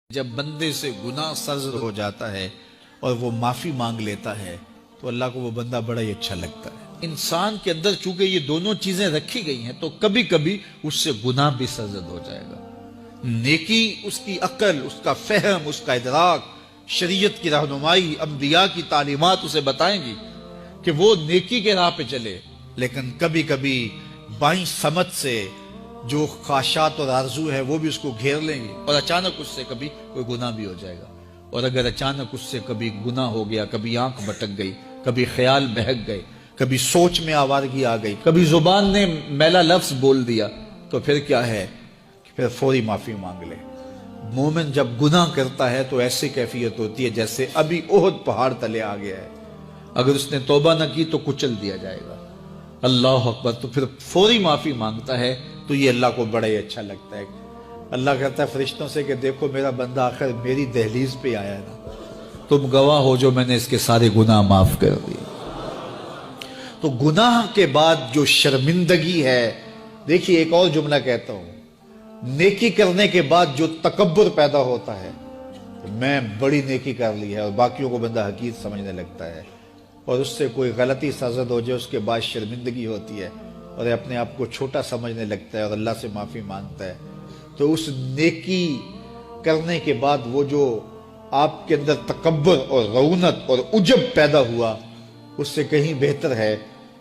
جب بندے سے گناہ سرزد ہو جاتا ہے اور وہ معافی مانگ لیتا ہے تو اللہ کو وہ بندہ بڑا ہی اچھا لگتا ہے۔ انسان کے اندر چونکہ یہ دونوں چیزیں رکھی گئی ہیں تو کبھی کبھی اس سے گناہ بھی سرزد ہو جائے گا۔ نیکی اس کی عقل، اس کا فہم، اس کا ادراک، شریعت کی رہنمائی، انبیاء کی تعلیمات اسے بتائیں گی کہ وہ نیکی کے راہ پہ چلے، لیکن کبھی کبھی بائیں سمجھ سے جو خواہشات اور آرزو ہے وہ بھی اس کو گھیر لیں گی اور اچانک اس سے کبھی کوئی گناہ بھی ہو جائے گا۔ اور اگر اچانک اس سے کبھی گناہ ہو گیا، کبھی آنکھ بھٹک گئی، کبھی خیال بہک گئے، کبھی سوچ میں آوارگی آ گئی، کبھی زبان نے میلا لفظ بول دیا، تو پھر کیا ہے کہ پھر فوری معافی مانگ لے۔ مومن جب گناہ کرتا ہے تو ایسی کیفیت ہوتی ہے جیسے ابھی احد پہاڑ تلے آ گیا ہے، اگر اس نے توبہ نہ کی تو کچل دیا جائے گا۔ اللہ اکبر، تو پھر فوری معافی مانگتا ہے تو یہ اللہ کو بڑا ہی اچھا لگتا ہے۔ اللہ کہتا ہے فرشتوں سے کہ دیکھو میرا بندہ آخر میری دہلیز پہ آیا ہے نا، تم گواہ ہو جو میں نے اس کے سارے گناہ معاف کر دیے۔ تو گناہ کے بعد جو شرمندگی ہے، دیکھیے ایک اور جملہ کہتا ہوں، نیکی کرنے کے بعد جو تکبر پیدا ہوتا ہے، میں بڑی نیکی کر لی ہے، اور باقیوں کو بندہ حقیر سمجھنے لگتا ہے، اور اس سے کوئی غلطی سرزد ہو جائے اس کے بعد شرمندگی ہوتی ہے اور اپنے آپ کو چھوٹا سمجھنے لگتا ہے اور اللہ سے معافی مانگتا ہے، تو اس نیکی کرنے کے بعد وہ جو آپ کے اندر تکبر اور رعونت اور عجب پیدا ہوا، اس سے کہیں بہتر ہے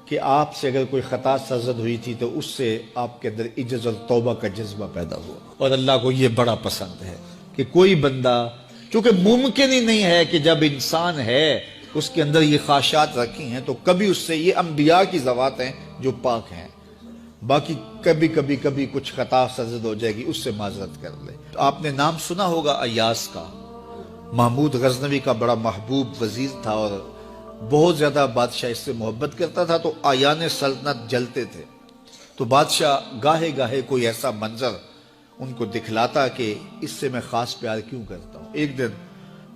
کہ آپ سے اگر کوئی خطا سرزد ہوئی تھی تو اس سے آپ کے اندر عجز اور توبہ کا جذبہ پیدا ہوا۔ اور اللہ کو یہ بڑا پسند ہے کہ کوئی بندہ، چونکہ ممکن ہی نہیں ہے کہ جب انسان ہے اس کے اندر یہ خواہشات رکھی ہیں تو کبھی اس سے، یہ انبیاء کی ذوات ہیں جو پاک ہیں، باقی کبھی کچھ خطا سرزد ہو جائے گی، اس سے معذرت کر لے۔ آپ نے نام سنا ہوگا ایاس کا، محمود غزنوی کا بڑا محبوب وزیر تھا اور بہت زیادہ بادشاہ اس سے محبت کرتا تھا، تو آیان سلطنت جلتے تھے، تو بادشاہ گاہے گاہے کوئی ایسا منظر ان کو دکھلاتا کہ اس سے میں خاص پیار کیوں کرتا ہوں۔ ایک دن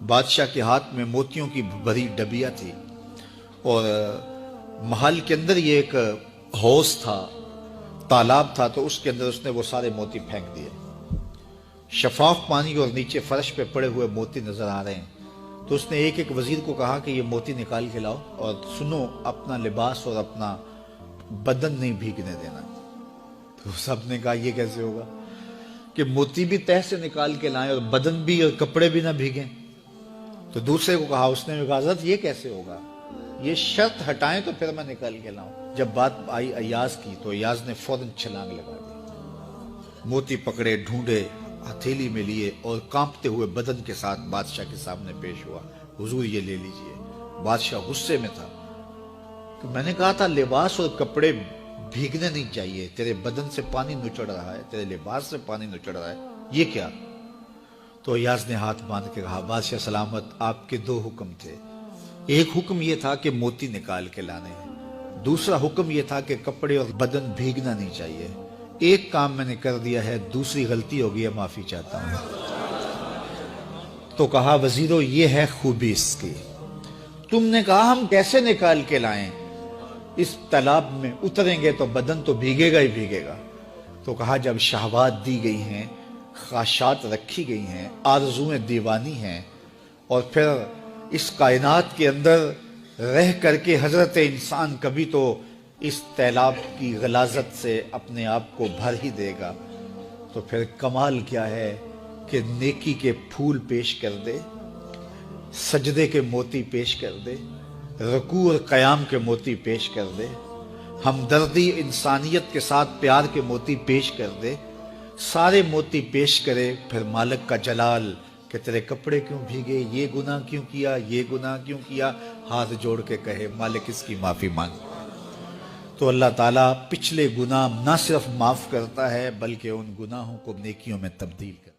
بادشاہ کے ہاتھ میں موتیوں کی بھری ڈبیا تھی اور محل کے اندر یہ ایک حوض تھا، تالاب تھا، تو اس کے اندر اس نے وہ سارے موتی پھینک دیے۔ شفاف پانی اور نیچے فرش پہ پڑے ہوئے موتی نظر آ رہے ہیں، تو اس نے ایک ایک وزیر کو کہا کہ یہ موتی نکال کے لاؤ، اور سنو اپنا لباس اور اپنا بدن نہیں بھیگنے دینا۔ تو سب نے کہا یہ کیسے ہوگا کہ موتی بھی تہ سے نکال کے لائیں اور بدن بھی اور کپڑے بھی نہ بھیگیں؟ تو دوسرے کو کہا، اس نے کہا حضرت یہ کیسے ہوگا، یہ شرط ہٹائیں تو پھر میں نکال کے لاؤں۔ جب بات آئی ایاز کی تو ایاز نے فوراً چھلانگ لگا دی، موتی پکڑے، ڈھونڈے، ہتھیلی میں لیے اور کانپتے ہوئے بدن کے ساتھ بادشاہ کے سامنے پیش ہوا، حضور یہ لے لیجئے۔ بادشاہ غصے میں تھا کہ میں نے کہا تھا لباس اور کپڑے بھیگنے نہیں چاہیے، تیرے بدن سے پانی نچڑ رہا ہے، تیرے لباس سے پانی نچڑ رہا ہے، یہ کیا؟ تو ایاز نے ہاتھ باندھ کے کہا، بادشاہ سلامت، آپ کے دو حکم تھے، ایک حکم یہ تھا کہ موتی نکال کے لانے ہیں، دوسرا حکم یہ تھا کہ کپڑے اور بدن بھیگنا نہیں چاہیے۔ ایک کام میں نے کر دیا ہے، دوسری غلطی ہو گئی ہے، معافی چاہتا ہوں۔ تو کہا وزیرو یہ ہے خوبی اس کی، تم نے کہا ہم کیسے نکال کے لائیں، اس تالاب میں اتریں گے تو بدن تو بھیگے گا ہی بھیگے گا۔ تو کہا جب شہوات دی گئی ہیں، خواہشات رکھی گئی ہیں، آرزویں دیوانی ہیں، اور پھر اس کائنات کے اندر رہ کر کے حضرت انسان کبھی تو اس تالاب کی غلاظت سے اپنے آپ کو بھر ہی دے گا، تو پھر کمال کیا ہے کہ نیکی کے پھول پیش کر دے، سجدے کے موتی پیش کر دے، رکوع اور قیام کے موتی پیش کر دے، ہمدردی انسانیت کے ساتھ پیار کے موتی پیش کر دے، سارے موتی پیش کرے، پھر مالک کا جلال کہ تیرے کپڑے کیوں بھیگے، یہ گناہ کیوں کیا، یہ گناہ کیوں کیا، ہاتھ جوڑ کے کہے مالک اس کی معافی مانگ، تو اللہ تعالیٰ پچھلے گناہ نہ صرف معاف کرتا ہے بلکہ ان گناہوں کو نیکیوں میں تبدیل کرتا ہے۔